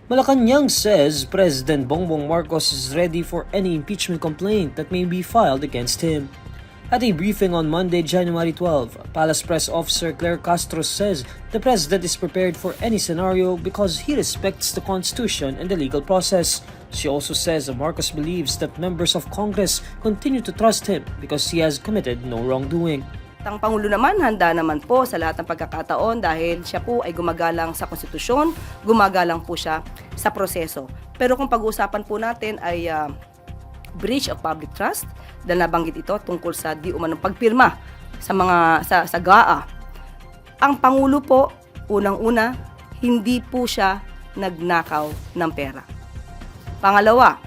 Malacanang says President Bongbong Marcos is ready for any impeachment complaint that may be filed against him. At a briefing on Monday, January 12, Palace Press Officer Claire Castro says the president is prepared for any scenario because he respects the Constitution and the legal process. She also says Marcos believes that members of Congress continue to trust him because he has committed no wrongdoing. Ang Pangulo naman, handa naman po sa lahat ng pagkakataon dahil siya po ay gumagalang sa konstitusyon, gumagalang po siya sa proseso. Pero kung pag-uusapan po natin ay breach of public trust, dahil nabanggit ito tungkol sa di umanong pagpirma sa GAA. Ang Pangulo po, unang-una, hindi po siya nagnakaw ng pera. Pangalawa,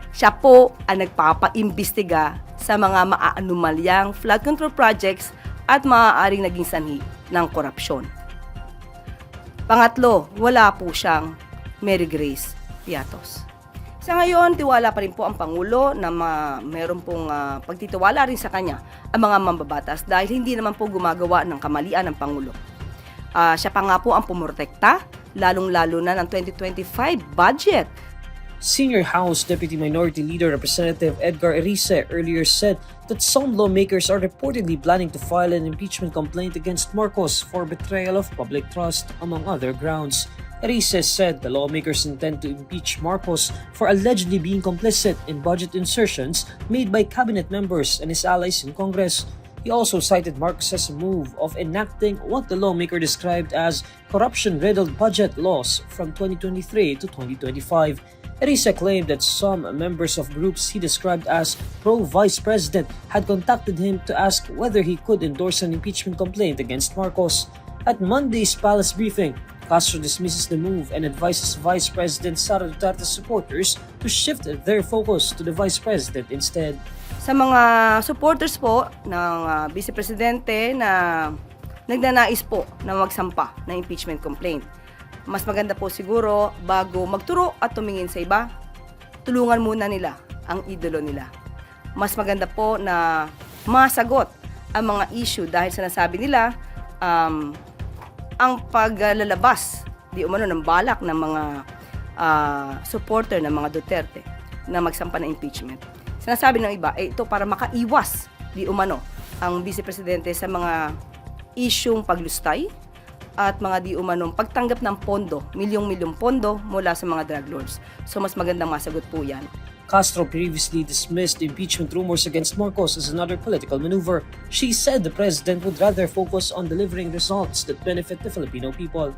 siya po ang nagpapaimbestiga sa mga maaanumalyang flood control projects at maaaring naging sanhi ng korupsyon. Pangatlo, wala po siyang Mary Grace Piatos. Sa ngayon, tiwala pa rin po ang Pangulo na meron pong pagtitiwala rin sa kanya ang mga mambabatas dahil hindi naman po gumagawa ng kamalian ng Pangulo. Siya pa nga po ang pumortekta, lalong-lalo na ng 2025 budget. Senior House Deputy Minority Leader Representative Edgar Erice earlier said that some lawmakers are reportedly planning to file an impeachment complaint against Marcos for betrayal of public trust, among other grounds. Erice said the lawmakers intend to impeach Marcos for allegedly being complicit in budget insertions made by cabinet members and his allies in Congress. He also cited Marcos's move of enacting what the lawmaker described as corruption-riddled budget laws from 2023 to 2025. Erice claimed that some members of groups he described as pro-vice president had contacted him to ask whether he could endorse an impeachment complaint against Marcos. At Monday's palace briefing, Castro dismisses the move and advises Vice President Sara Duterte's supporters to shift their focus to the Vice President instead. Sa mga supporters po ng Vice Presidente na nagnanais po na magsampa ng impeachment complaint, mas maganda po siguro bago magturo at tumingin sa iba, tulungan muna nila ang idolo nila. Mas maganda po na masagot ang mga issue dahil sinasabi nila ang paglalabas di umano ng balak ng mga supporter ng mga Duterte na magsampa ng impeachment. Sinasabi ng iba, ito para makaiwas di umano ang Vice Presidente sa mga isyung paglustay at mga di umanong pagtanggap ng pondo, milyong-milyong pondo mula sa mga drug lords. So mas magandang masagot po yan. Castro previously dismissed impeachment rumors against Marcos as another political maneuver. She said the president would rather focus on delivering results that benefit the Filipino people.